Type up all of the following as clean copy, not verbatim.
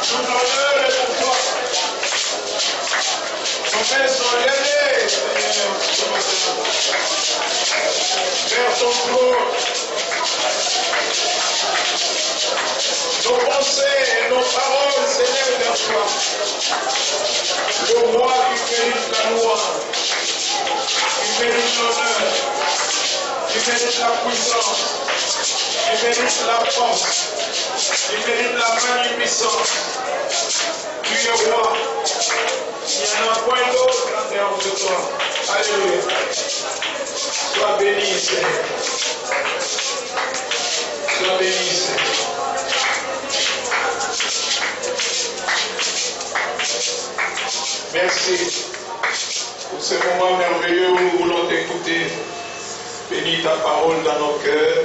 Tout l'honneur est pour toi. Nos mains sont levées, Seigneur, vers ton trône. Nos pensées et nos paroles, Seigneur, vers toi. Le roi qui mérite la louange, qui mérite l'honneur, qui mérite la puissance, qui mérite la force, qui mérite la magnificence. Tu es roi. Il n'y en a point d'autre en dehors de toi. Alléluia. Sois béni, Seigneur. Sois béni, Seigneur. Merci pour ce moment merveilleux où nous voulons t'écouter. Bénis ta parole dans nos cœurs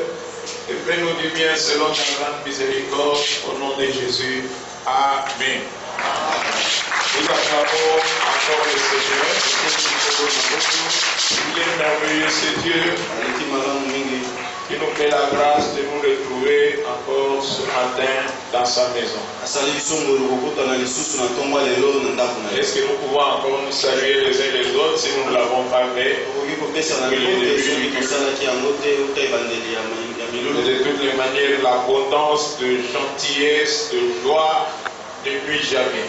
et fais-nous du bien selon ta grande miséricorde. Au nom de Jésus. Amen. Nous acclamons encore le Seigneur. Il est merveilleux, ce Dieu qui nous fait la grâce de nous retrouver encore ce matin dans sa maison. Est-ce que nous pouvons encore nous saluer les uns les autres si nous ne l'avons pas fait? De toutes les manières, l'abondance de gentillesse, de joie, depuis jamais.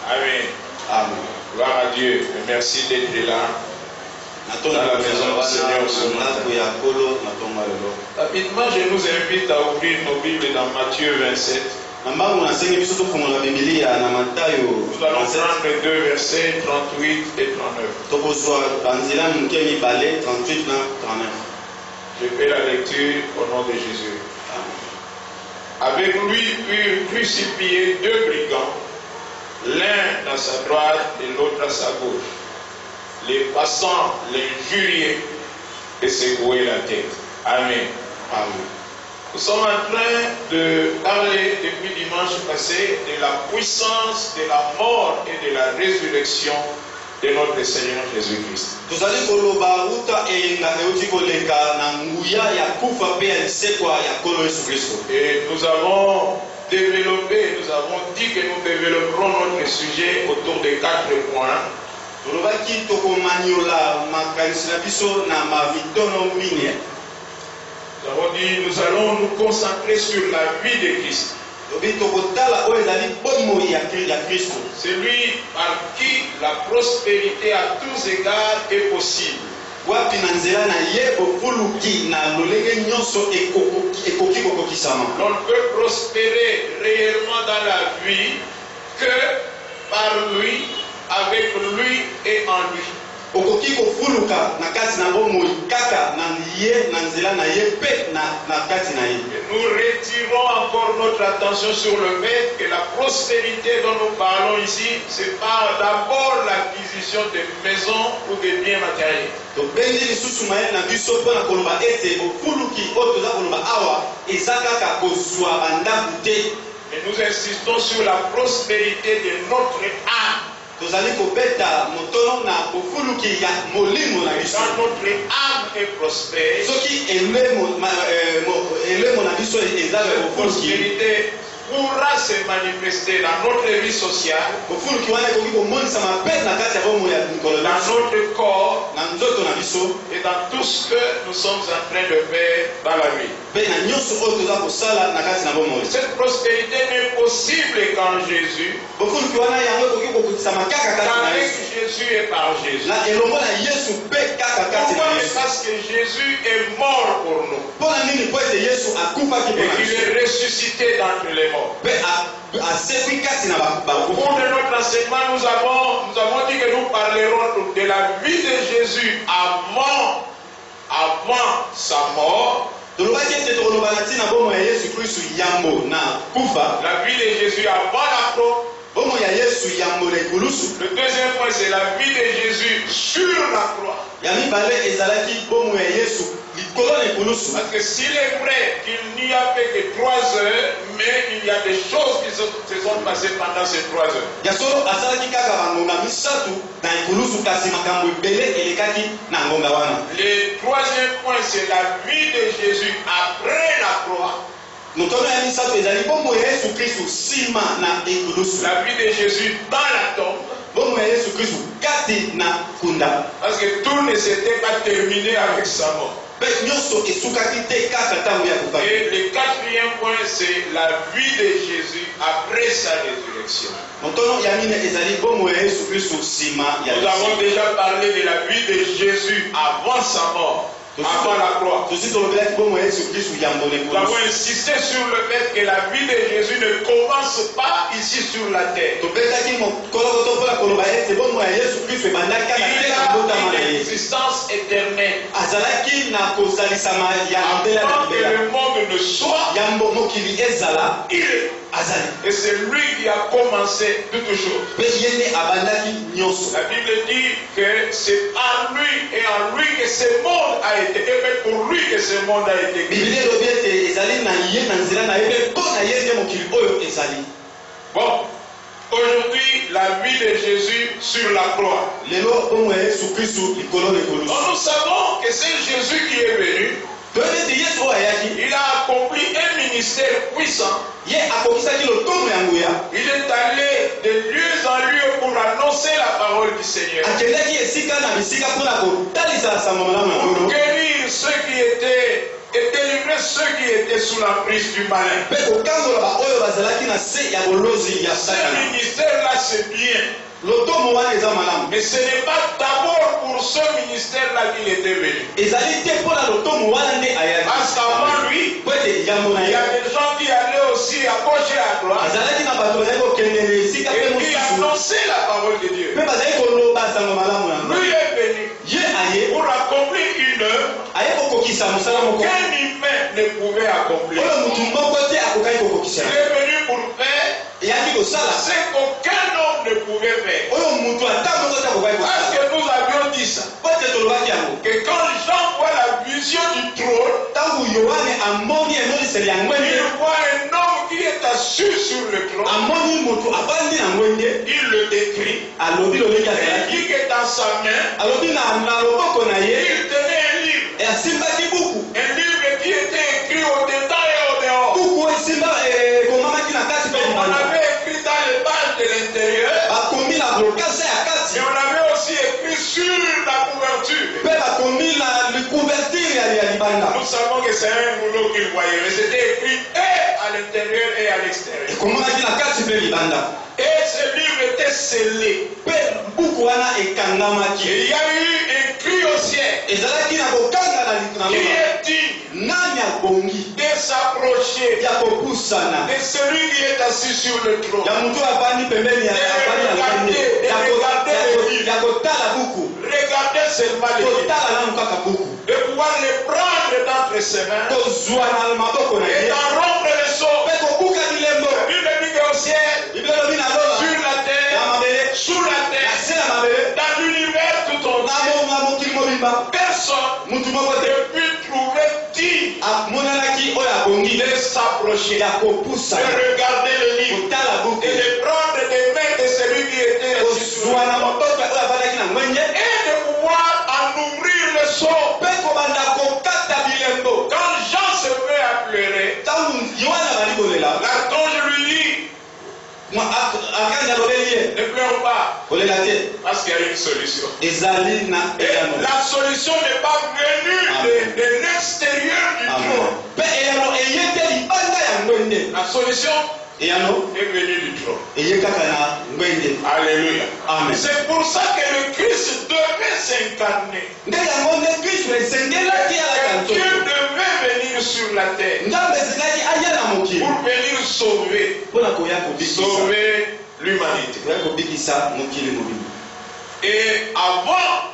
Amen. Amen. Gloire à Dieu. Merci d'être là. Dans la maison du Seigneur ce matin. Rapidement, je nous invite à ouvrir nos Bibles dans Matthieu 27. Nous allons prendre 2 versets 38 et 39. Je fais la lecture au nom de Jésus. Avec lui furent crucifiés 2 brigands, l'un à sa droite et l'autre à sa gauche. Les passants l'injuriaient et secouaient la tête. Amen. Amen. Nous sommes en train de parler depuis dimanche passé de la puissance de la mort et de la résurrection de notre Seigneur Jésus-Christ. Et nous avons développé, nous avons dit que nous développerons notre sujet autour de 4 points. Nous avons dit nous allons nous concentrer sur la vie de Christ. Celui par qui la prospérité à tous égards est possible. On ne peut prospérer réellement dans la vie que par lui, avec lui et en lui. Nous retirons encore notre attention sur le fait que la prospérité dont nous parlons ici, c'est pas d'abord l'acquisition de maisons ou de biens matériels. Et nous insistons sur la prospérité de notre âme. Quand notre âme est prospère, cette prospérité pourra se manifester dans notre vie sociale, dans notre corps et dans tout ce que nous sommes en train de faire dans la vie. Cette prospérité n'est possible qu'en Jésus, qu'avec Jésus et par Jésus. Pourquoi? Parce que Jésus est mort pour nous et qu'il est ressuscité d'entre les morts. Au cours de notre enseignement, nous avons dit que nous parlerons de la vie de Jésus avant sa mort. La vie de Jésus avant la croix. Le deuxième point, c'est la vie de Jésus sur la croix. Parce que s'il est vrai qu'il n'y a fait que 3 heures, mais il y a des choses qui se sont passées pendant ces 3 heures. Le troisième point, c'est la vie de Jésus après la croix. La vie de Jésus dans la tombe. Parce que tout ne s'était pas terminé avec sa mort. Et le quatrième point, c'est la vie de Jésus après sa résurrection. Nous avons déjà parlé de la vie de Jésus avant sa mort. Avant la croix. Nous avons insisté sur le fait que la vie de Jésus ne commence pas ici sur la terre. Il a une existence éternelle. Avant que le monde ne soit, il est. Et c'est lui qui a commencé toutes choses. La Bible dit que c'est en lui et en lui que ce monde a été fait, pour lui que ce monde a été créé. Bon, aujourd'hui, la vie de Jésus sur la croix. Nous savons que c'est Jésus qui est venu. Il a accompli un ministère puissant. Il est allé de lieu en lieu pour annoncer la parole du Seigneur. Pour guérir ceux qui étaient et délivrer ceux qui étaient sous la prise du malin. Ce ministère-là, c'est bien. Mais ce n'est pas d'abord pour ce ministère-là qu'il était venu. Parce qu'avant lui, il y a des gens qui allaient aussi à gauche et à droite et qui annonçaient la parole de Dieu. Lui est venu pour accomplir une œuvre qu'un humain ne pouvait accomplir. Il est venu pour faire ce qu'aucun homme ne pouvait faire. Parce que nous avions dit ça. Que quand Jean voit la vision du trône, il voit un homme qui est assis sur le trône. Il le décrit. Il dit que dans sa main, il tenait un livre. Un livre qui était écrit au détail et au dehors. On avait écrit dans les pages de l'intérieur. Et on avait aussi écrit sur la couverture. Nous savons que c'est un boulot qu'il voyait. Mais c'était écrit et à l'intérieur et à l'extérieur. Et ce livre était scellé. Et il y a eu écrit au ciel. Qui est digne de s'approcher de celui qui est assis sur le trône. Regardez seulement les livres. De pouvoir les prendre d'entre ses mains et d'en rompre les sceaux. La Bible dit qu'au ciel, sur la terre, sous la terre, dans l'univers tout entier, personne ne peut trouver digne de s'approcher, de regarder le livre et de prendre des mains de celui qui était assis sur le trône et de pouvoir en ouvrir le sceau. Quand Jean se met à pleurer, l'archange lui dit, ne pleure pas, parce qu'il y a une solution. Et la solution n'est pas venue de l'extérieur du trône. La solution est venue du trône. Alléluia. C'est pour ça que le Christ devait s'incarner. Dieu devait venir sur la terre pour venir sauver l'humanité. Et avant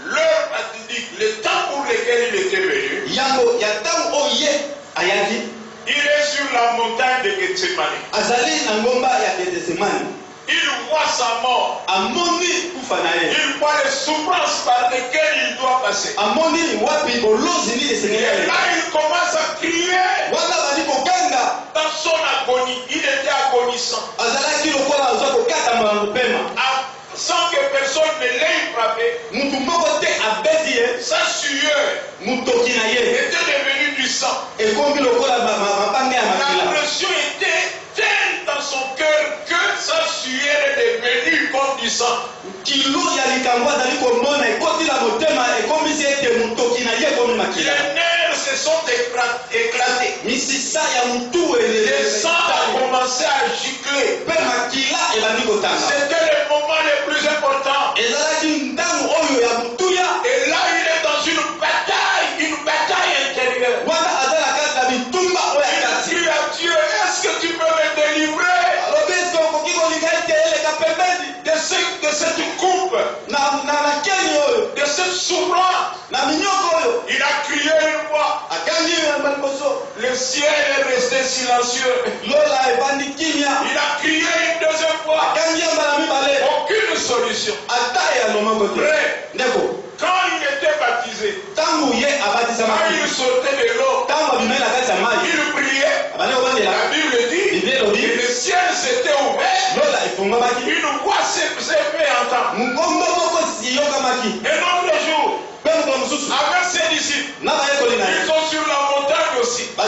l'heure fatidique, le temps pour lequel il était venu, il est sur la montagne de Gethsemane. Il voit sa mort. Il voit les souffrances par lesquelles il doit passer. Et là, il commence à crier. Dans son agonie, il était agonissant. Sans que personne ne l'ait frappé, sa sueur était devenue du sang. La pression était telle dans son cœur que sa sueur est devenue comme du sang. Les nerfs se sont éclatés. Le sang a commencé à gicler. C'était le moment le plus important. Et là, il est dans une bataille intérieure. Il dit à Dieu, est-ce que tu peux me délivrer de cette coupe, de cette souffrance? Il a crié une fois. Le ciel est resté silencieux. Il a crié une deuxième fois. Aucune solution. Quand il était baptisé, quand il sortait de l'eau, il priait. La Bible dit que le ciel s'était ouvert. Une voix s'est fait entendre. Un autre jour, avec ses disciples, ils sont sur la montagne aussi, en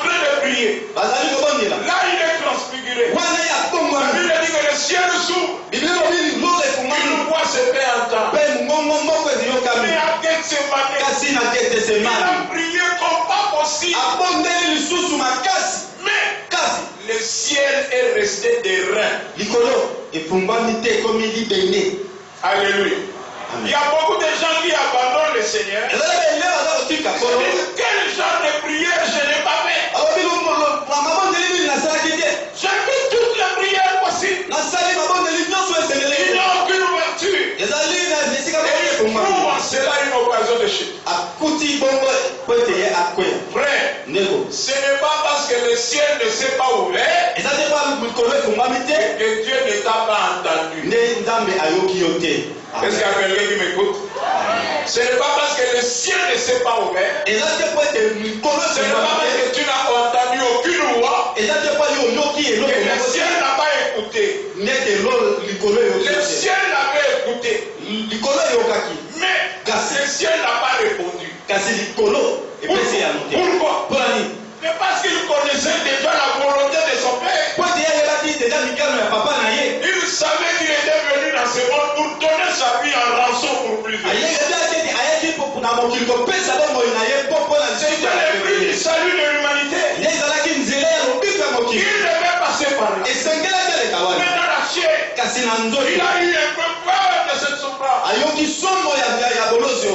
train de prier. Là, il est transfiguré. La Bible dit que le ciel s'ouvre. Une voix se fait entendre. Mais à Gethsemane, il a prié comme pas possible. Mais le ciel est resté des reins. Alléluia. Il y a beaucoup de gens qui abandonnent le Seigneur. Quel genre de prière je n'ai pas fait? J'ai fait toutes les prières possibles. Il n'y a aucune ouverture. Et il trouve en cela une occasion de chute. Frère, ce n'est pas parce que le ciel ne s'est pas ouvert que Dieu ne t'a pas entendu. Est-ce qu'il y a quelqu'un qui m'écoute? Ce n'est pas parce que le ciel ne s'est pas ouvert. Ce n'est pas parce que tu n'as entendu aucune voix que le ciel n'a pas écouté. Le ciel l'avait écouté. Mais le ciel n'a pas répondu. Pourquoi? Mais parce qu'il connaissait déjà la volonté de son père. Il savait qu'il était venu dans ce monde pour donner sa vie en rançon pour plusieurs. C'était le prix du salut de l'humanité. Il devait passer par là. Mais dans la chair, il a eu un peu peur de cette souffrance.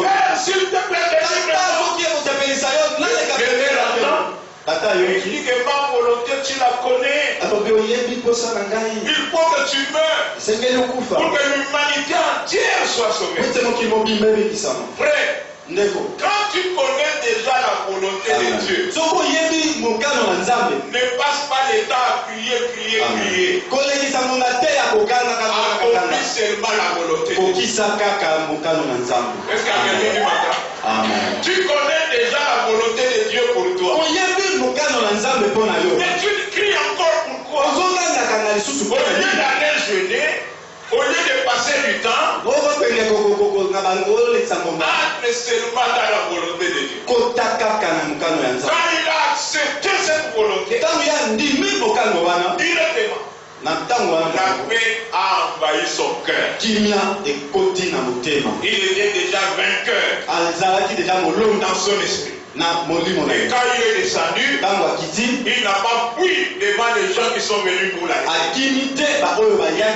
Père, s'il te plaît, il dit que ma volonté, tu la connais. Il faut que tu meurs pour que l'humanité entière soit sauvée. Frère, quand tu connais déjà la volonté de Dieu, ne passe pas le temps à crier. Accomplis seulement la volonté de Dieu. Est-ce qu'il y a quelqu'un qui m'entend? Tu connais déjà la volonté de Dieu pour toi. Mais tu cries encore pourquoi? Au lieu d'aller jeûner, au lieu de passer du temps, entre seulement dans la volonté de Dieu. Quand il a accepté cette volonté, directement, la paix a envahi son cœur. Il était déjà vainqueur dans son esprit. Et quand il est descendu, il n'a pas fui devant les gens qui sont venus pour la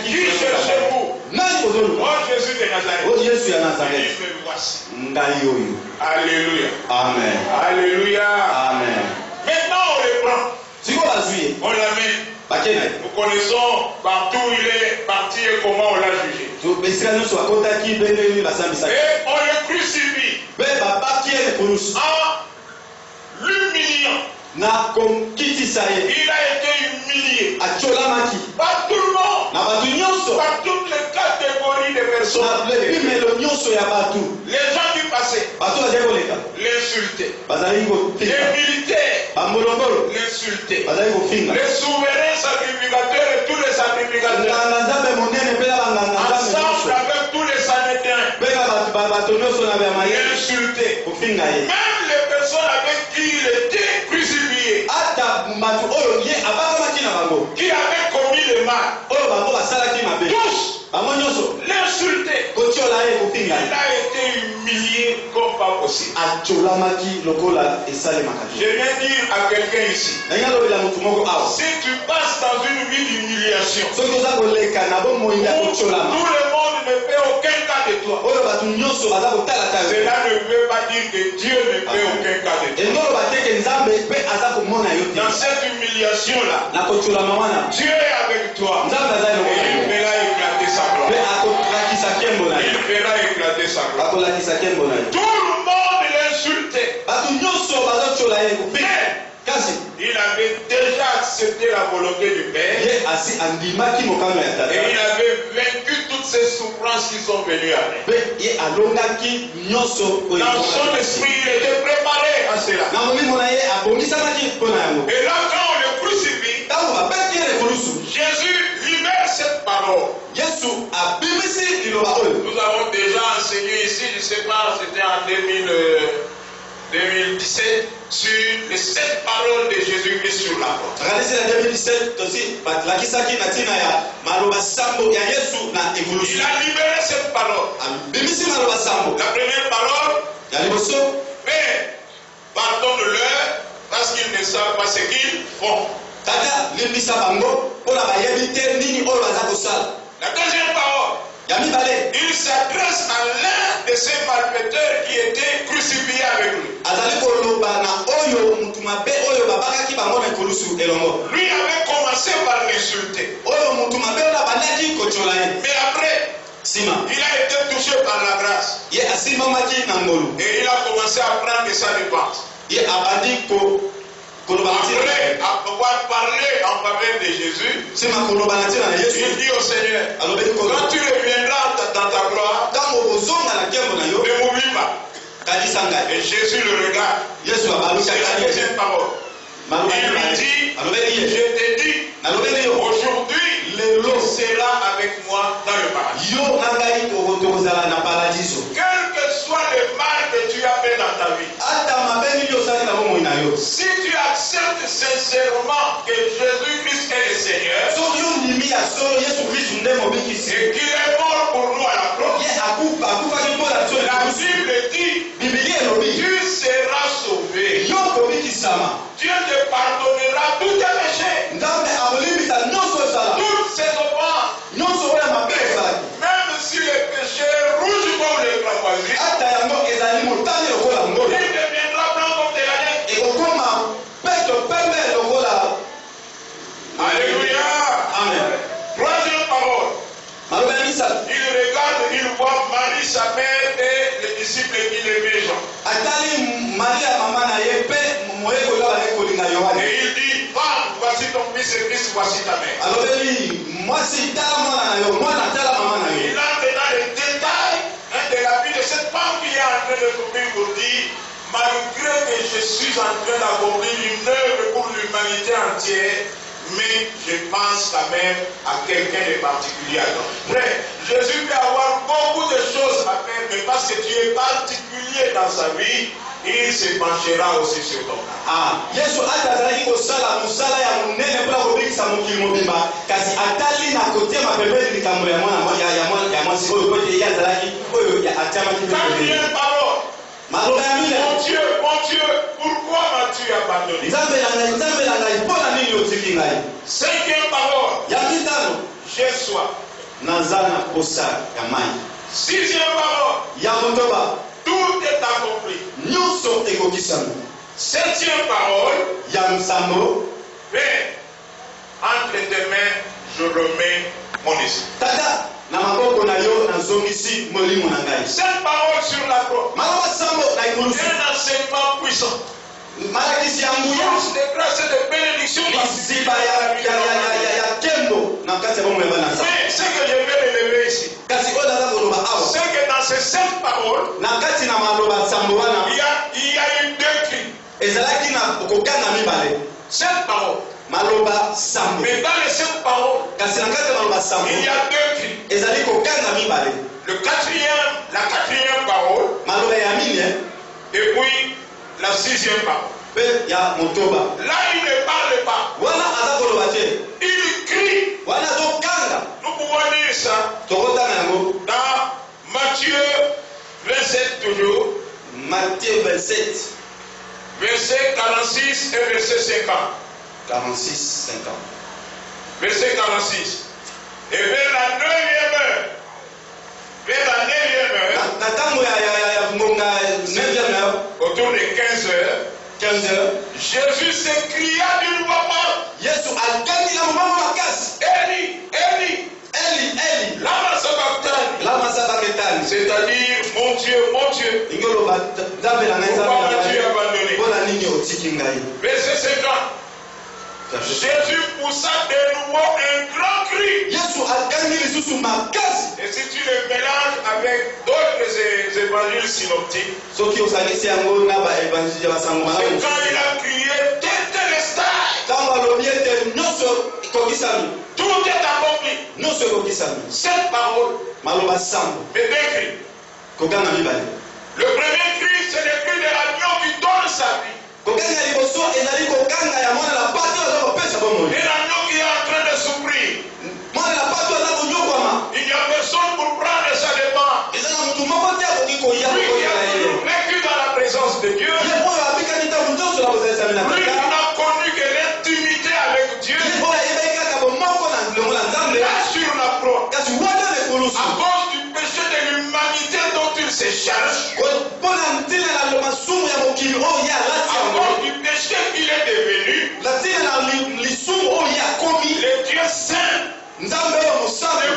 Qui cherchez-vous? Oh Jésus de Nazareth. Il me voici. Alléluia. Amen. Alléluia. Amen. Maintenant on le prend. On l'amène. Nous connaissons partout où il est parti et comment on l'a jugé. Et on le crucifie en l'humiliant. Il a été humilié par tout le monde, par toutes les catégories de personnes. Les gens qui passaient l'insultaient. Les militaires l'insultaient. Les souverains sacrificateurs et tous les sacrificateurs. Ensemble avec tous les sanétains. L'insultaient. Même les personnes avec qui il était crucifié. Qui avaient commis le mal. Tous l'insultaient. Il a été humilié comme pas possible. Je viens dire à quelqu'un ici. Si tu passes dans une vie d'humiliation, tout le monde ne fait aucun cas de toi. Cela ne veut pas dire que Dieu ne fait aucun cas de toi. Dans cette humiliation-là, Dieu est avec toi. Et il fera éclater sa gloire. Il fera éclater sa gloire. Tout le monde l'insultait. Mais il avait déjà accepté la volonté du Père. Et il avait vaincu toutes ces souffrances qui sont venues avec. Dans son esprit, il était préparé à cela. Et là, quand on le crucifie, Jésus libère cette parole. Nous avons déjà enseigné ici, je ne sais pas, c'était en 2017, sur les 7 paroles de Jésus-Christ sur la croix. Il a libéré cette parole. La première parole, mais pardonne-leur parce qu'ils ne savent pas ce qu'ils font. La deuxième parole, il s'adresse à l'un de ces malfaiteurs qui était crucifié avec lui. Lui avait commencé par l'insulter. Mais après, il a été touché par la grâce. Et il a commencé à prendre sa dépense. Après avoir parlé en faveur de Jésus, il dit au Seigneur, quand tu reviendras dans ta gloire, ne m'oublie pas. Et Jésus le regarde. C'est la deuxième parole. Il lui dit, je te dis, aujourd'hui, l'eau sera avec moi dans le paradis. Quel que soit le mal que tu as fait dans ta vie, si tu acceptes sincèrement que Jésus-Christ est le Seigneur, et qu'il est mort pour nous à la croix, la Bible dit, tu seras sauvé. Dieu te pardonnera tous tes péchés, toutes ses offenses, même si les péchés rouges comme les cramoisis, il deviendra blanc comme de la neige. Alléluia. Amen. Troisième parole. Il regarde, il voit Marie, sa mère et les disciples qui l'aimaient Jean. Et il dit, femme, voici ton fils et fils, voici ta mère. Il entre dans les détails de la vie de cette femme qui est en train de souffrir pour dire, malgré que je suis en train d'accomplir une œuvre pour l'humanité entière, mais je pense quand même à quelqu'un de particulier. Frère, Jésus peut avoir beaucoup de choses à faire, mais parce que tu es particulier dans sa vie, il se penchera aussi sur ton âme. Quatrième parole. Mon Dieu, pourquoi m'as-tu abandonné? Cinquième parole. J'ai soif. Sixième parole. Tout est accompli. Septième parole. Père, entre tes mains, je remets mon esprit. Cette parole sur la croix, un enseignement puissant. Source de grâce et de bénédiction. Mais ce que je vais relever ici, c'est que dans ces 5 paroles, il y a eu 2 cris. 5 paroles. Mais dans les 5 paroles, il y a 2 cris. La quatrième parole, et puis la 6e parole. Là, il ne parle pas. Il crie. Nous pouvons lire ça dans Matthieu 27 toujours. Matthieu 27. Verset 46 et verset 50. 46, 50. Verset 46. Et vers la 9e heure. Autour de 15 heures. Jésus s'écria d'une voix forte. Eli, Eli, lama sabachthani. C'est-à-dire, mon Dieu, pourquoi m'as-tu abandonné? Verset 50. Jésus poussa de nouveau un grand cri. Et si tu le mélanges avec d'autres évangiles synoptiques, c'est quand il a crié Tétélestai. Tout est accompli. Cette parole est décrite. Le premier cri, c'est le cri de l'agneau qui donne sa vie. Et l'agneau qui est en train de souffrir. Il n'y a personne pour prendre sa défense. Lui qui a vécu dans la présence de Dieu. Lui qui n'a connu que l'intimité avec Dieu. Là sur la croix. À cause du péché de l'humanité dont il se charge. À cause du péché qu'il est devenu. Le Dieu saint ne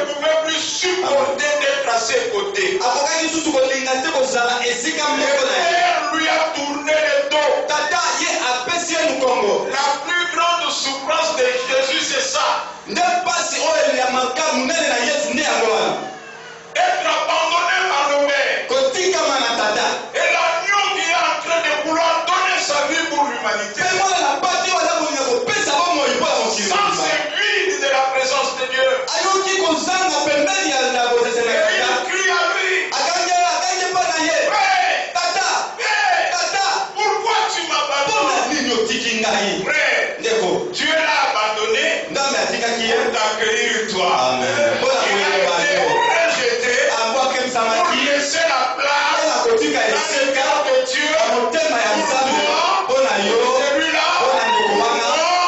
pouvait plus supporter d'être à ses côtés. Le Père lui a tourné le dos. La plus grande souffrance de Jésus, c'est ça. Être abandonné par le Père. Et l'agneau qui est en train de vouloir donner sa vie pour l'humanité. Sans ce vide de la présence de Dieu. Et il crie à lui. Pourquoi tu m'abandonnes? Frère, Dieu l'a abandonné pour t'accueillir toi. Il a été rejeté pour laisser la place dans le cœur de Dieu pour toi, pour celui-là,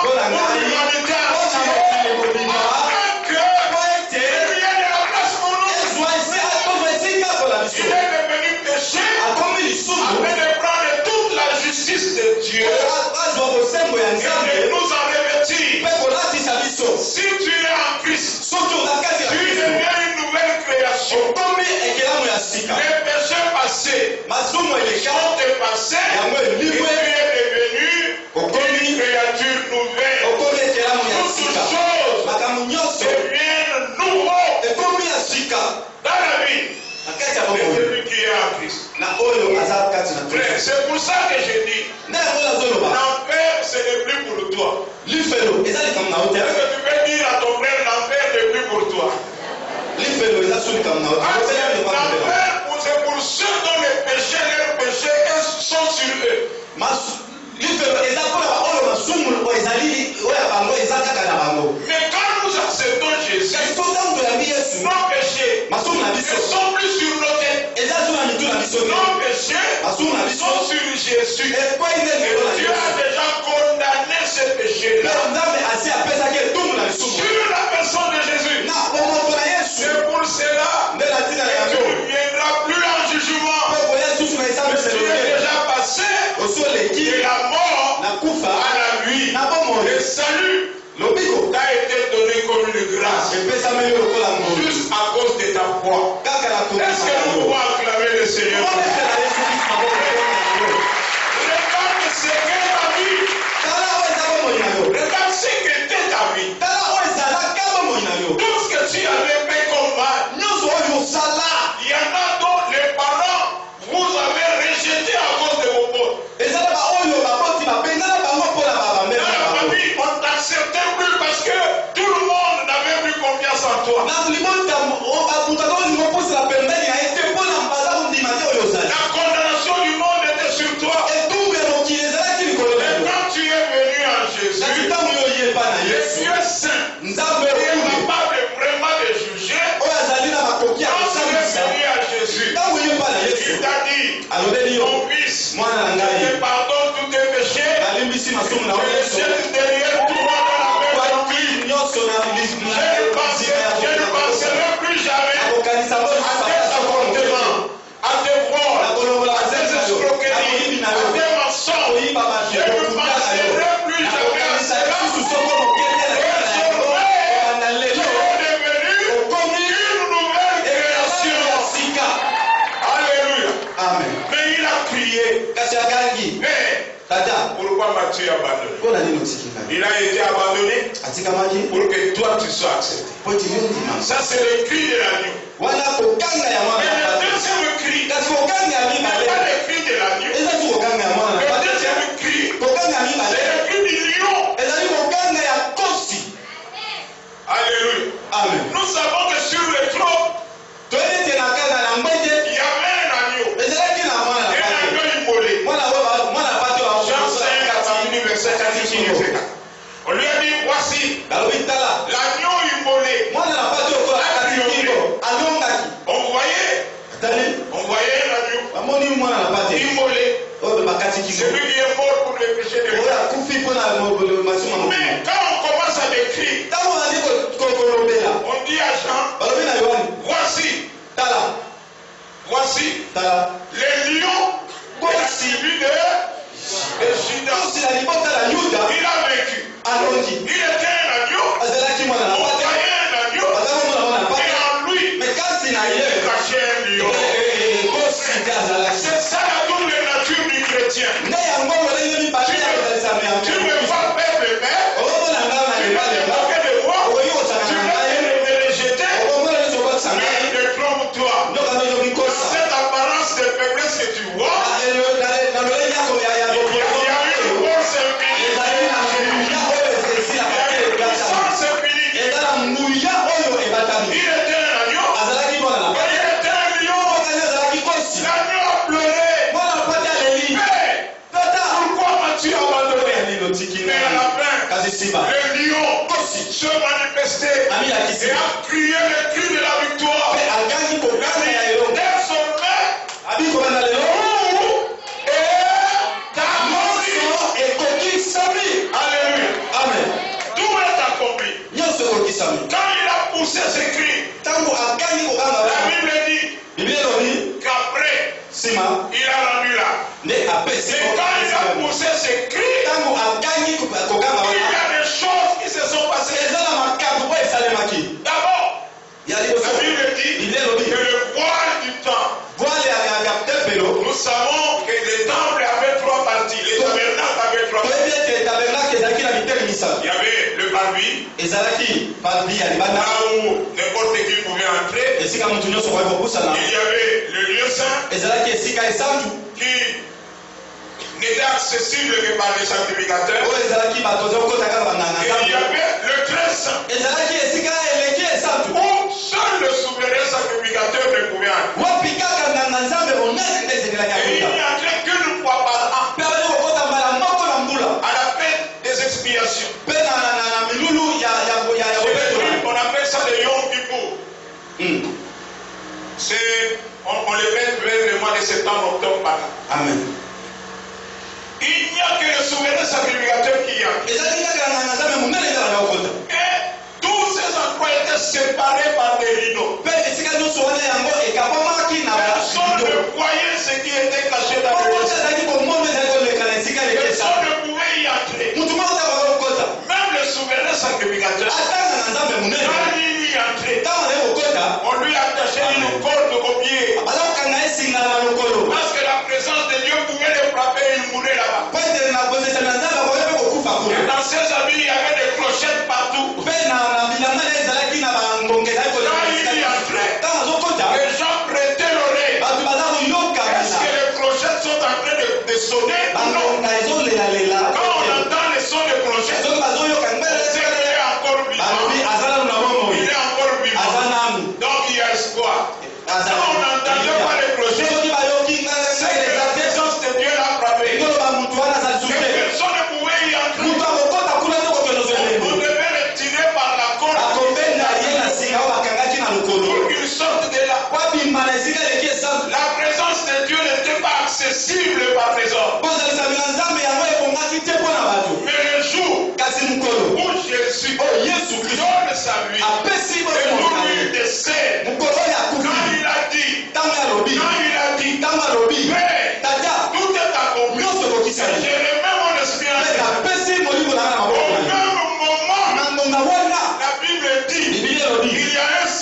pour l'humanité entière, afin que il y ait de la place pour nous. Il est devenu péché afin de prendre toute la justice de Dieu et de nous en revêtir. Si tu es en Christ, tu deviens une nouvelle création. Les péchés passés sont dépassés et tu es devenu une créature nouvelle. Toutes choses deviennent nouveaux dans la vie de celui qui est en Christ. Frère, c'est pour ça que je dis l'enfer, ce n'est plus pour toi. Est-ce que tu peux dire à ton frère l'enfer n'est plus pour toi? L'enfer, c'est pour ceux dont les péchés, leurs péchés sont sur eux. Mais quand nous acceptons Jésus, nos péchés ne sont plus sur nos têtes. Nos péchés sont sur Jésus. Et Dieu a déjà condamné ces péchés-là sur la personne de Jésus. C'est pour cela que tu ne viendras plus en jugement. Mais tu es déjà passé de la mort à la vie. Le salut t'a été donné comme une grâce juste à cause de ta foi. Est-ce que nous pouvons acclamer le Seigneur? Regarde ce que La condamnation du monde était sur toi. Et quand tu es venu en Jésus, et Dieu est saint, il est capable vraiment de juger. Quand tu es venu à Jésus, il t'a dit, ton fils, je te pardonne tous tes péchés, je les jette derrière toi dans la mer tranquille. Je ne penserai plus jamais à tes apportements, à tes vols, à tes escroqueries, à tes mensonges. Je ne penserai plus jamais à cela. Pourquoi m'as-tu abandonné? Il a été abandonné pour que toi tu sois accepté. Ça c'est le cri de l'agneau. Mais le deuxième cri, ce n'est pas le cri de l'agneau. Le deuxième cri, c'est le cri du lion. Alléluia. Amen. Nous savons que sur le trône, il y avait un agneau. Un agneau immolé. On lui a dit, voici l'agneau immolé. On voyait l'agneau immolé. Celui qui est mort pour les péchés de l'homme. Mais quand on commence à décrire, on dit à Jean, voici les lions de la tribu de Juda. Il a vécu. Il était un agneau. On voyait un agneau. Et en lui, il cachait un lion. C'est ça la double nature du chrétien. Tu me vois peuple mère. Tu vas te moquer de moi. Tu vas me rejeter. Mais je trompe toi. Cette apparence de faiblesse que tu vois, il y a une force infinie. Il était un agneau. Il était un lion. L'agneau a pleuré. Mais pourquoi m'as-tu abandonné? Mais à la fin, le lion se manifestait et a crié le cri de la victoire. Désormais, tout est Alléluia. Amen. Tout est accompli. Quand il a poussé ses cris, la Bible dit qu'après, il a rendu là. Mais quand il a poussé ses cris, il y a des choses qui se sont passées. D'abord, la Bible dit que le voile du temple, nous savons que le temple avait trois parties. Le tabernacle avait trois parties. Il y avait le parvis, là où n'importe qui pouvait entrer. Il y avait le lieu saint qui n'était accessible que par les sacrificateurs. Et il y avait le très saint où seul le souverain sacrificateur ne pouvait entrer. Et il n'y entrait qu'une fois par an à la fête des expiations. On appelle ça le Yom Kippour. On le met vers le mois de septembre, octobre par là. Amen. Il n'y a que le souverain sacrificateur qui y a. Et tous ces endroits étaient séparés par des rideaux. Personne ne voyait ce qui était caché dans le rideau. Personne ne pouvait y entrer. Même le souverain sacrificateur, quand il y entrait, on lui attachait une corde au pied. Parce que la présence de Dieu pouvait le frapper et il mourait là-bas. Et dans ses habits, il y avait des clochettes partout. Quand il y entrait, les gens prêtaient l'oreille. Est-ce que les clochettes sont en train de sonner? Non. Quand on entend les sons des clochettes, on sait qu'il est encore vivant. Il est encore vivant.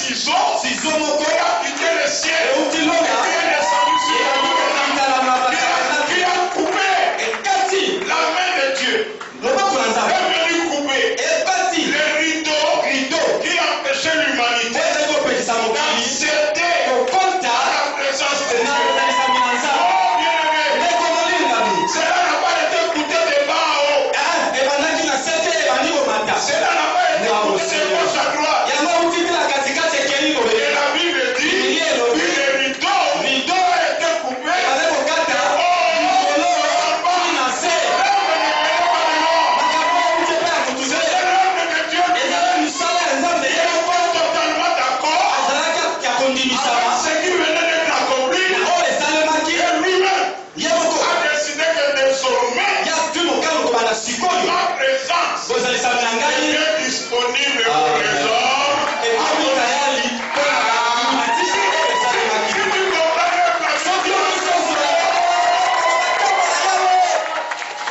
ciseau qui a quitté le ciel et qui est descendu sur qui a coupé la main de Dieu. Il est venu couper les rideaux qui empêchaient l'humanité d'accéder à la présence de Dieu. Oh bien-aimé, cela n'a pas été coupé de bas en haut. Cela n'a pas été coupé de gauche à droite. Et la Bible dit que les rideaux ont été coupés. Disponible pour les hommes.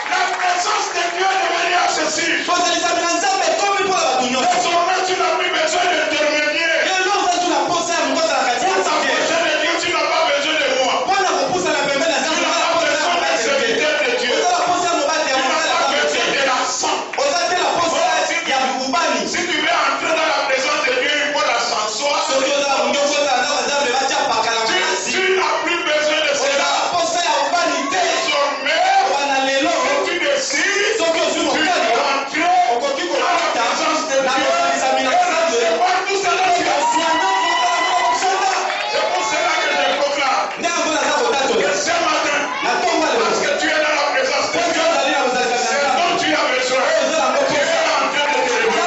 La présence de Dieu est devenue accessible. Désormais, tu n'as plus besoin d'intermédiaire. Pour t'approcher de Dieu, tu n'as pas besoin de moi. Tu n'as pas besoin des serviteurs de Dieu. Tu n'as pas besoin de la sang. Si tu veux entrer dans la présence de Dieu, il faut l'ascensoir. Tu n'as plus besoin de cela. Désormais, si tu décides, tu peux entrer dans la présence de Dieu. C'est pas tout cela. C'est pour cela que je proclame que ce matin, parce que tu es dans la présence de Dieu, c'est dont tu as besoin. Tu es en train de te réveiller.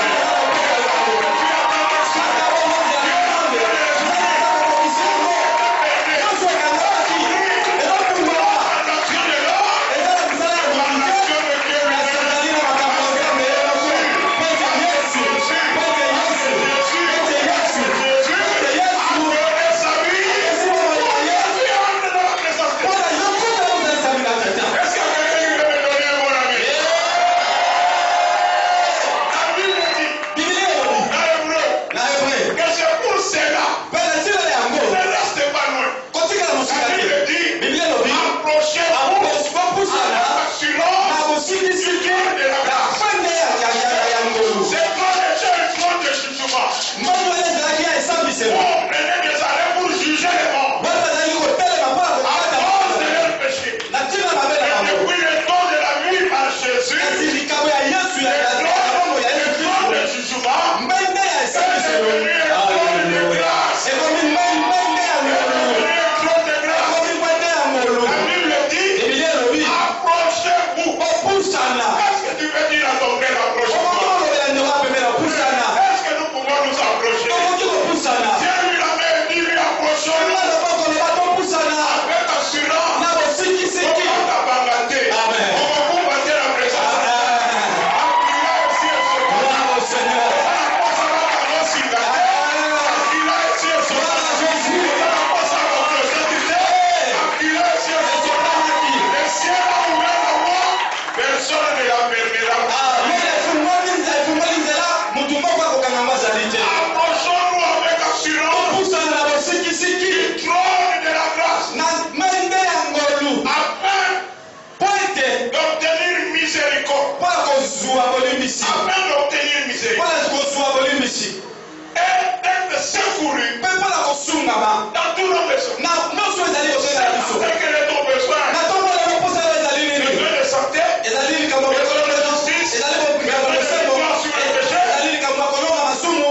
Afin d'obtenir miséricorde et d'être secouru dans tous nos besoins. C'est quel est ton besoin? Besoin de santé, besoin de justice, besoin de victoire sur le péché.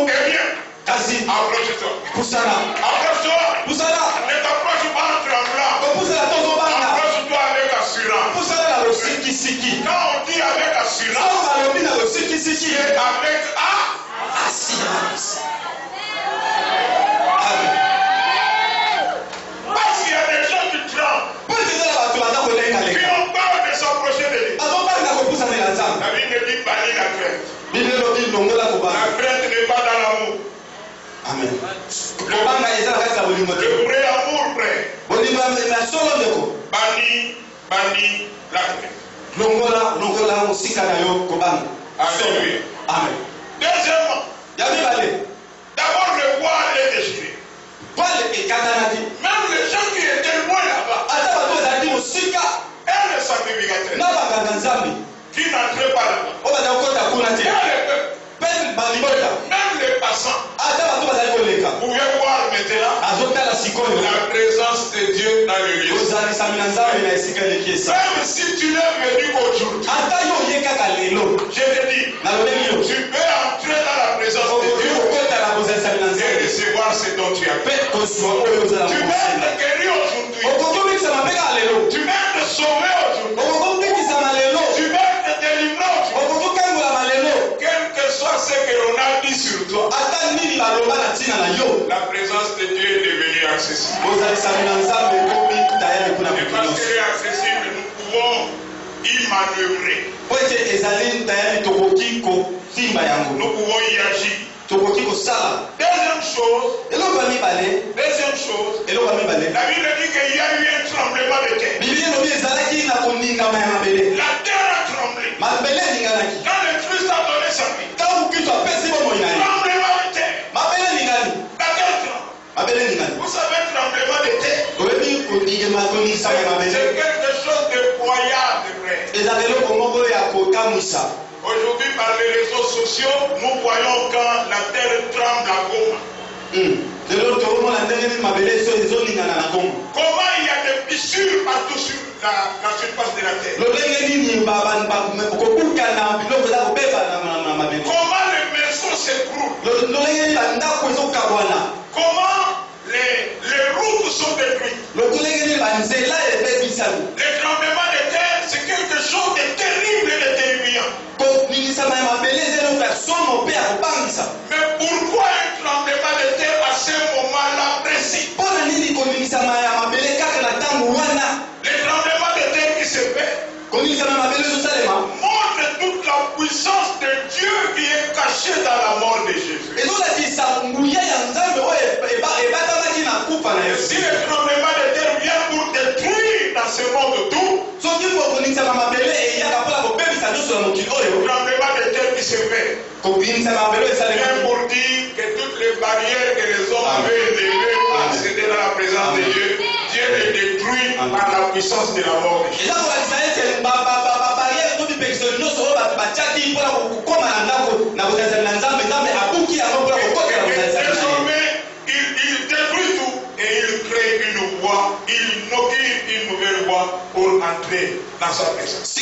Eh bien, approche-toi. Approche-toi. Ne t'approche pas en tremblant. Approche-toi avec assurance. Quand on dit avec assurance, c'est avec assurance. Parce qu'il y a des gens qui tremblent, qui ont peur de s'approcher de lui. La Bible dit bannir la crainte. La crainte n'est pas dans l'amour. Amen. Le vrai amour près. Bannir la crainte. Alléluia. Amen. Deuxièmement, d'abord le voir les déchirer. Même les gens qui étaient loin là-bas, et les sacrificateurs qui n'entraient pas là-bas, même les passants, pouvaient voir maintenant la présence de Dieu dans le lieu. Même si tu n'es venu qu'aujourd'hui, je te dis, tu peux entrer dans la présence de Dieu et recevoir ce dont tu as fait. Tu peux être guéri aujourd'hui. Tu peux être sauvé aujourd'hui. Tu peux être délivré aujourd'hui. Quel que soit ce que l'on a dit sur toi, la présence de Dieu est devenue accessible. Et parce qu'elle est accessible, nous pouvons y manœuvrer. Nous pouvons y agir. Deuxième chose, la Bible dit qu'il y a eu un tremblement de terre. La terre a tremblé. Quand le Christ a donné sa vie, tremblement de terre. La terre tremble. Vous savez, tremblement de terre, c'est quelque chose de croyable, frère. Aujourd'hui, par les réseaux sociaux, nous voyons quand la terre tremble à Goma. Comment il y a des fissures partout sur la surface de la terre. Comment les maisons s'écroulent. Comment les routes sont détruites. Les tremblements de terre, c'est quelque chose de terrible et de terrifiant. Mais pourquoi un tremblement de terre à ce moment-là précis? Le tremblement de terre qui se fait montre toute la puissance de Dieu qui est cachée dans la mort de Jésus. Et si le tremblement de terre vient pour détruire dans ce monde tout, le tremblement de terre qui se fait vient pour dire que toutes les barrières que les hommes avaient élevées pour accéder dans la présence de Dieu, Dieu les détruit par la puissance de la mort de Jésus. Désormais, il détruit tout et il crée une voie, il inaugure une nouvelle voie pour entrer dans sa présence. Et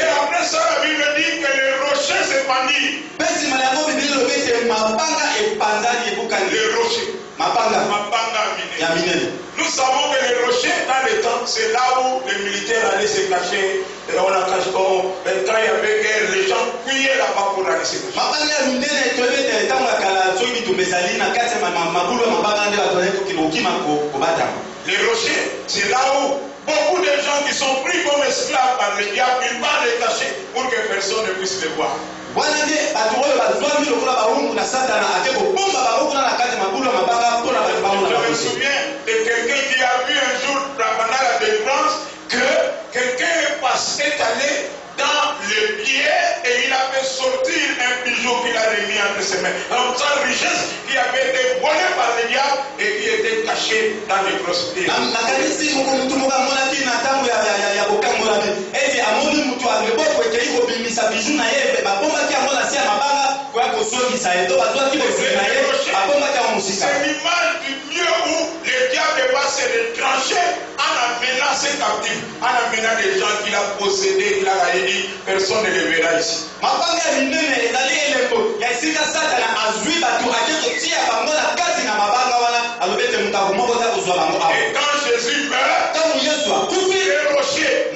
après ça, la Bible dit que les rochers se bandit. Les rochers. Nous savons que les rochers, dans le temps, c'est là où les militaires allaient se cacher. Et on a caché, quand il y avait guerre, les gens fuyaient là-bas pour aller se cacher. Les rochers, c'est là où beaucoup de gens qui sont pris comme esclaves par le diable, ils vont les cacher pour que personne ne puisse les voir. Je me souviens de quelqu'un qui a vu un jour pendant la délivrance que quelqu'un est allé dans le pied et il a fait sortir un bijou qu'il a remis entre ses mains. Donc sa richesse qui avait été volée par le diable et qui était cachée dans les prospérités. C'est l'image du lieu où le diable va se retrancher en amenant ses captifs, en amenant des gens qu'il a possédés, qu'il a dit, personne ne les verra ici. Et quand Jésus meurt, les rochers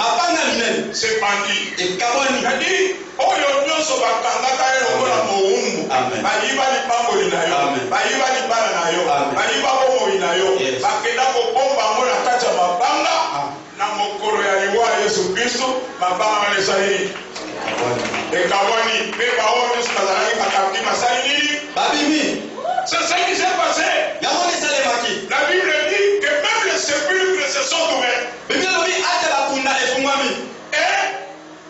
se bandit. Il a dit, oh l'oignon se va kangaka et le kola moumou. Bayiba ni pamboli na yo. Bayiba ni bana na yo. Bayiba bomo ina yo. Bakenda ko bomba mona kacha mabanga. Na mokoro ya liwa Yesu Kristo mabanga wale sahihi. Ekawani beba wote sikazalaki bakabdi masali nini? Babimi. C'est ce qui s'est passé. La Bible dit que même les sépulcres se sont ouverts. Et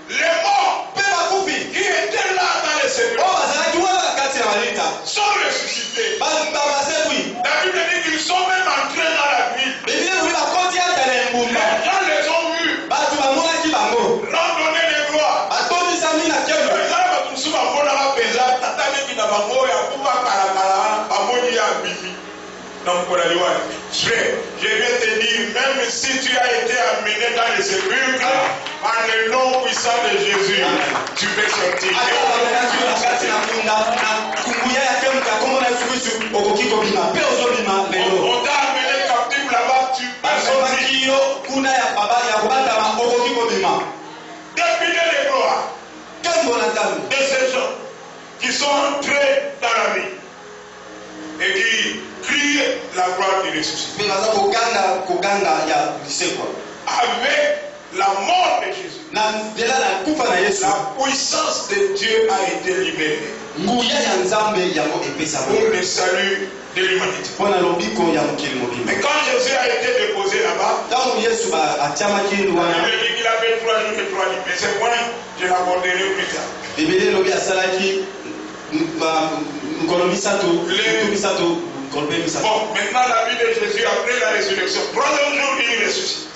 les morts qui étaient Frère, je vais te dire, même si tu as été amené dans les sépulcres, par le nom puissant de Jésus, tu peux sortir. On t'a amené captif là-bas, tu peux sortir. Défiler les gloires de ces gens qui sont entrés dans la vie et qui crient la gloire du ressuscité. Avec la mort de Jésus, la puissance de Dieu a été libérée pour le salut de l'humanité. Mais quand Jésus a été déposé là-bas, il dit qu'il avait 3 jours et 3 nuits. Mais ce point, je l'aborderai plus tard. Bon, maintenant la vie de Jésus après la résurrection. 3e jour, il ressuscite.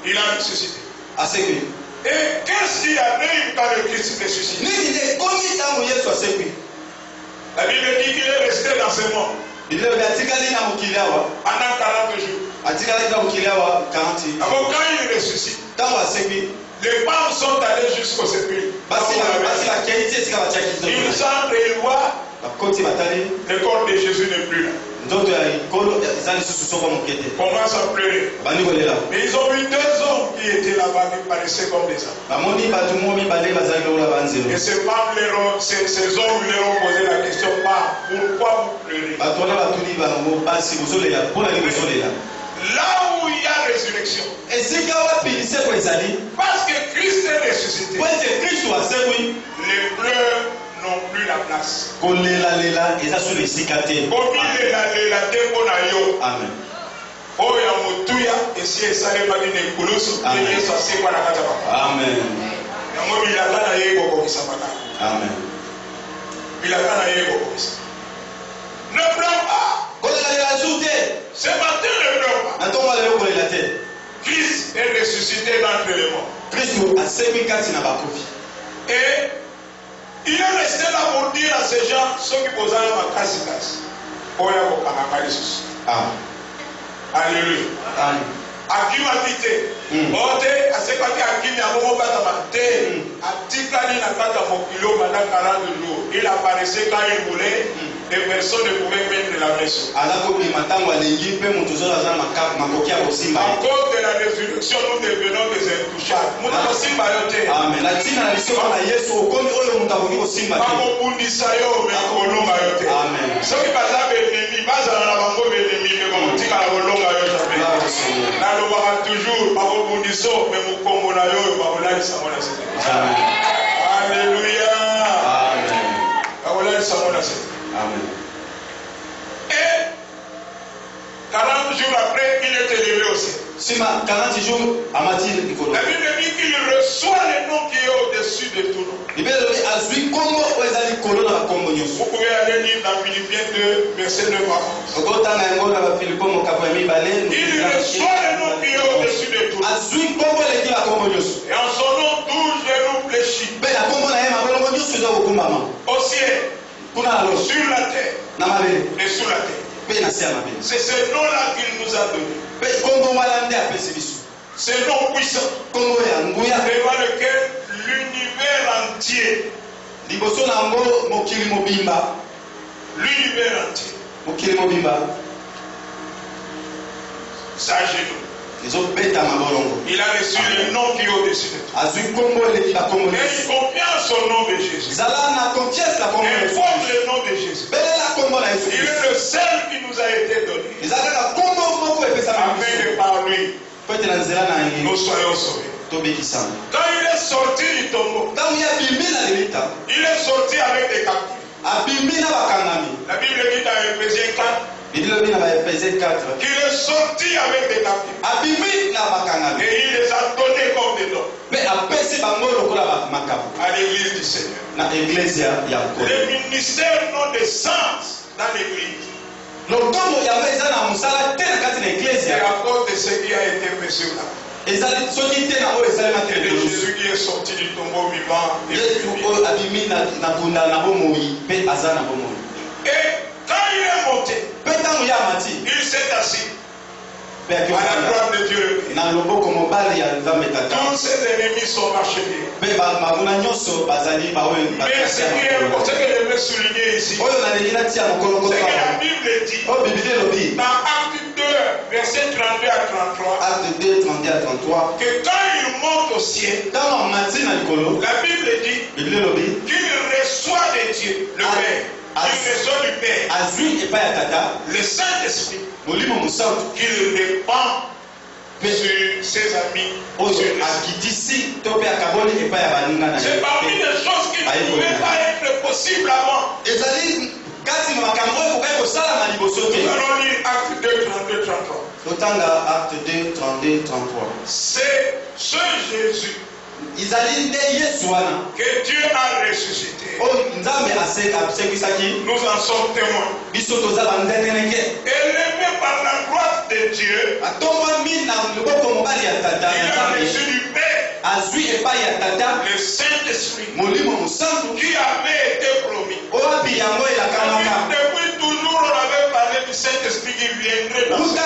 Il a ressuscité. Et qu'est-ce qu'il y avait quand le Christ ressuscite? La Bible dit qu'il est resté dans ce monde pendant 40 jours. Avant quand il ressuscite, les femmes sont allées jusqu'au sépulcre. Ils entrent et ils voient le corps de Jésus n'est plus là. Commence à pleurer. Mais ils ont vu 2 hommes qui étaient là-bas qui paraissaient comme des hommes. Et ces hommes leur ont posé la question, pourquoi vous pleurez? Là où il y a résurrection, parce que Christ est ressuscité, les pleurs n'ont plus la place. Amen. Amen. Ne pleure pas. Ce matin, ne pleure pas. Christ est ressuscité d'entre les morts. Et il est resté là pour dire à ces gens, ceux qui posent ma casse. Alléluia. Akimatite. Ote asekaki akimi aboko batamate. Atikali na kata mokilo pendant 40 jours. Il apparaissait quand il voulait. Et personne ne pouvait mettre la maison. À cause de la résurrection, nous devenons des intouchables. Amen. Alléluia. Amen. Et 40 jours après, il est élevé au ciel. La Bible dit qu'il reçoit le nom qui est au-dessus de tout nom. Vous pouvez aller lire dans Philippiens 2, verset 9 à 11. Il reçoit le nom qui est au-dessus de tout nom. Et en son nom, tous genoux fléchis. Au ciel, sur la terre et sous la terre. C'est ce nom-là qu'il nous a donné. Ce nom puissant devant lequel l'univers entier, s'agenouille. Il a reçu le nom qui est au-dessus de tout. Et il confie son nom de Jésus. Il porte le nom de Jésus. Il est le seul qui nous a été donné. Afin de par lui, nous soyons sauvés. Quand il est sorti du tombeau, il est sorti avec des captifs. La Bible dit dans Éphésiens 4 qu'il est sorti avec des captifs. Et il les a donnés comme des dons à l'église du Seigneur. Le ministère non de sens dans l'église. C'est à cause de ce qui a été fait sur la et de Jésus qui est sorti du tombeau vivant. Et quand il est monté, Il s'est assis à la droite de Dieu. Tous ses ennemis sont marchés. Mais ce qui est important, ce que je veux souligner ici, c'est que la Bible dit dans Acte 2, verset 32 à 33, que quand il monte au ciel, la Bible dit qu'il reçoit de Dieu, le Père. Il reçoit du Père le Saint-Esprit qu'il répand sur ses amis. C'est parmi les choses qui ne pouvaient pas être possibles avant. Nous allons lire Acte 2, 32, 33. C'est ce Jésus que Dieu a ressuscité. Nous en sommes témoins. Élevé par la droite de Dieu, il a reçu du Père le Saint-Esprit qui avait été promis. Depuis toujours, on avait parlé du Saint-Esprit qui viendrait dans ce monde.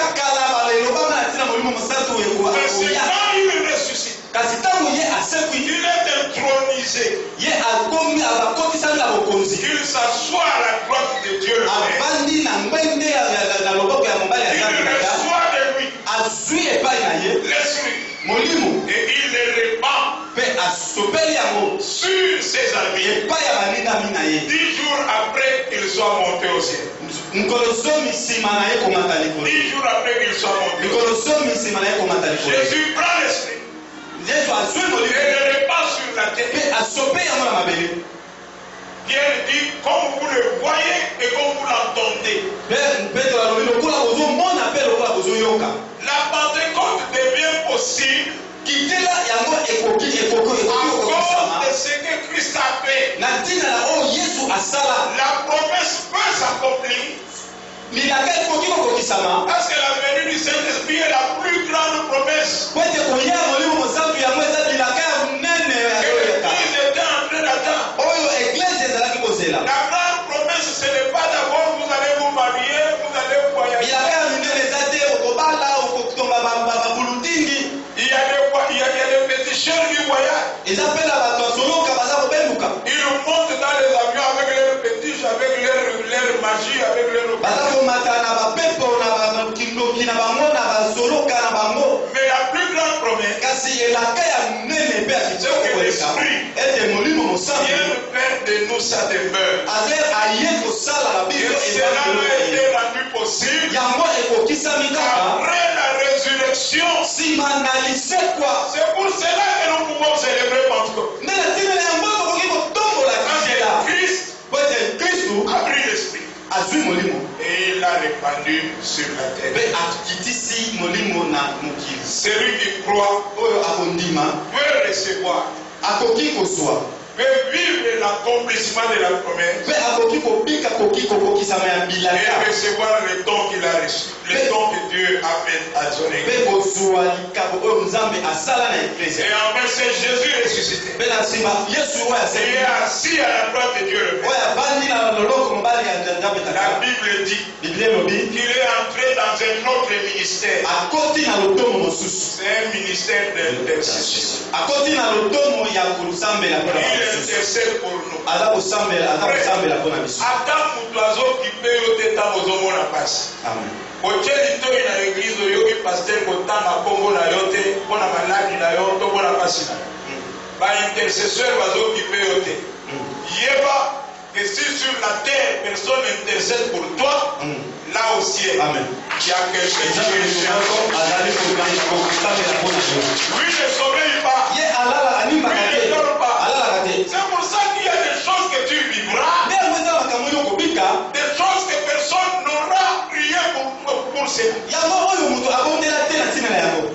Mais c'est quand il ressuscite, il est intronisé. Il s'assoit à la droite de Dieu le Père. Il reçoit de lui l'Esprit. Et il le répand sur ses amis. 10 jours après qu'il soit monté au ciel. 10 jours après qu'il soit monté au ciel. Jésus prend l'Esprit. Et le répand sur la terre. Pierre dit, comme vous le voyez et comme vous l'entendez. La Pentecôte devient possible à cause de ce que Christ a fait. La promesse peut s'accomplir. Parce que la venue du Saint-Esprit est la plus grande promesse. Que l'Église était en train d'attendre. La grande promesse, ce n'est pas d'abord vous allez vous marier, vous allez voyager. Il y a des féticheurs qui voyagent. Ils montent dans les avions avec leurs fétiches, avec leur magie, avec leur... Mais la plus grande promesse, c'est que l'Esprit vient le Père de nous sa demeure. Et cela a été rendu possible après la résurrection. C'est pour cela que nous pouvons célébrer Pentecôte. Parce que Christ a pris l'Esprit et il l'a répandu sur la terre. Celui qui croit peut recevoir, peut vivre l'accomplissement de la promesse et recevoir le don qu'il a reçu, le don que Dieu a fait à son Église. Et enfin, c'est Jésus ressuscité. Il est assis à la droite de Dieu le Père. La Bible dit qu'il est entré dans un autre ministère. C'est un ministère d'intercession. Il intercède pour nous. Attends pour l'oiseau qui peut ôter ta maison à passe. Otieli toi dans l'église oyoki pasteur kotanga kombo na yote pona maladi na yo to pona pasi na. Ba intercesseur bazokipe yote. Yeba que si sur la terre personne intercède pour toi, là au ciel. Amen. Il y a quelque chose qui est lui ne sommeille pas. Lui ne dort pas. C'est pour ça qu'il y a des choses que tu vivras. Des choses que personne n'aura prié pour cela.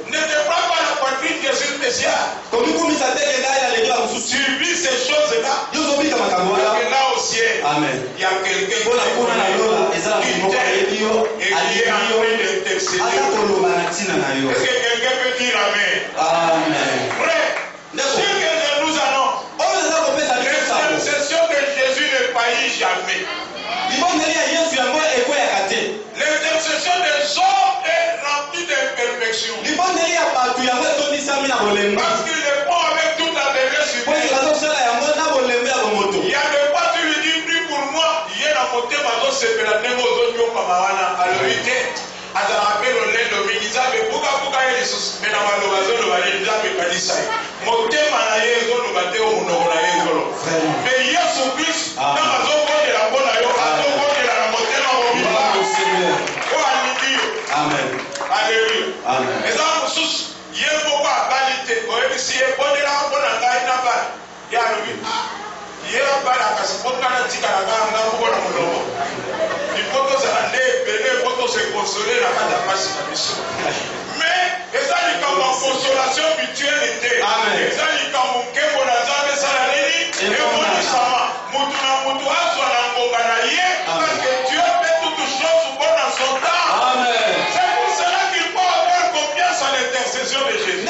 Ne te prends pas la poitrine que c'est spécial. Tu vis ces choses-là. Et là au ciel, il y a quelqu'un qui t'aime et qui est en train d'intercéder. Est-ce que quelqu'un peut dire Amen? Amen. Frère, ce que je nous annonce, l'intercession de Jésus ne faillit jamais. Les Parce qu'il est bon avec toute la détresse humaine. Il y a de quoi tu lui dis, prie pour moi. Il y a la montée, maintenant c'est que la négo d'Odio Pamavana. Alors, il était à la rappel au lait de Miniza, mais Bouga Bouga et les sous. Mais dans la location, le valet de la mécanisme. Montée Manaïe, le bateau, on aura les zolos. Mais il y a son plus, dans la zone de la bonne aïe, à la zone de la montée, on va vivre. Amen. Alléluia. Amen. Et dans le sous, il y a beaucoup à qualité. Vous voyez, si il y a bon de la bonne aïe, il y a pas. Il y a le vide. Il y a pas la casse. Pour qu'on a dit qu'à la gamme, on a beaucoup de monde. Il faut que ça ait belé, il faut que se consoler la carte de passe la mission. Mais, et ça, il y a comme consolation mutualité. Amen. Et ça, il y a comme un kébo dans la salle et on dit ça. Moutouna Moutoua, soit dans le Ganaïe, parce que Dieu fait toutes choses dans son temps. Amen. C'est pour cela qu'il faut avoir confiance en l'intercession de Jésus.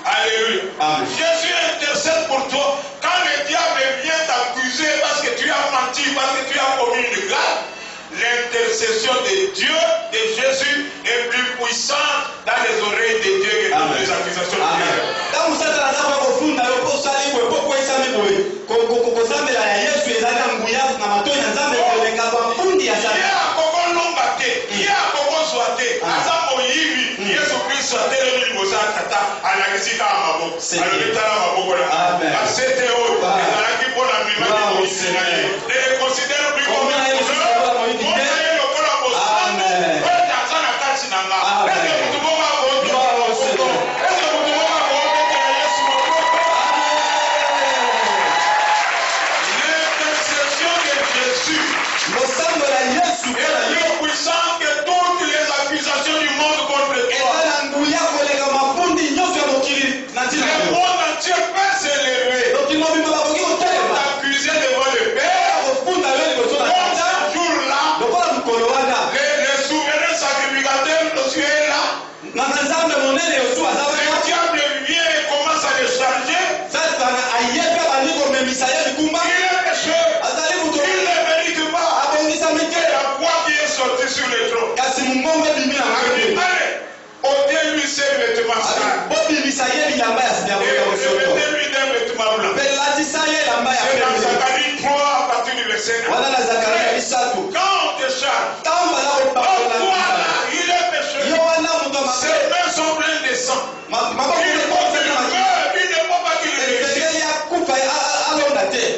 Alléluia. Amen. Jésus intercède pour toi. Quand le diable vient t'accuser parce que tu as menti, parce que tu as commis une grâce, l'intercession de Dieu, de Jésus, est plus puissante dans les oreilles de Dieu que toutes les accusations de Dieu.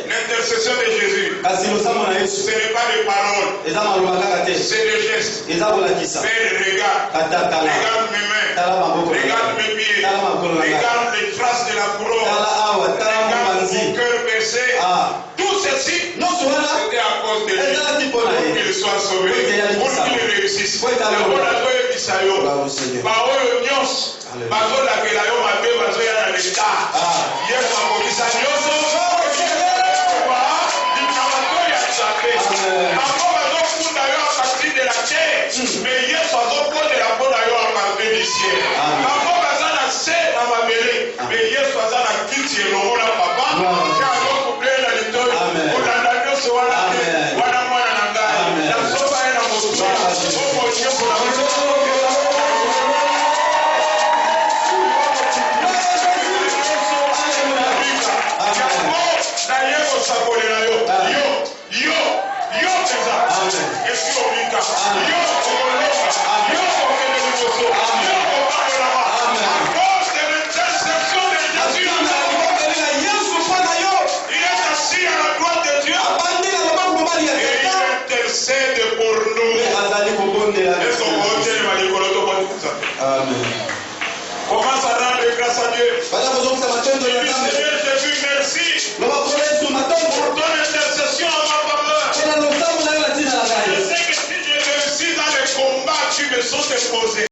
L'intercession de Jésus, ce n'est pas des paroles, c'est des gestes. Fais le regard, regarde mes mains, regarde mes pieds, regarde les traces de la couronne, regarde mon cœur baissé. Tout ceci, c'était à cause de lui, pour qu'il soit sauvé, pour qu'il réussisse. Mais hier, ça va prendre la bonne ailleurs à partir du ciel. Avant, ça n'a cessé dans ma mêlée. Mais hier, ça n'a quitté le rôle à papa. Car on couplait la liturgie. On a la Dieu soit là. Voilà moi la nangaï. La sopa est la moto. On va dire pour la moto. Commence à rendre grâce à Dieu. Seigneur Jésus, merci pour ton intercession en ma faveur. Je sais que si je réussis dans les combats, tu me sont déposés.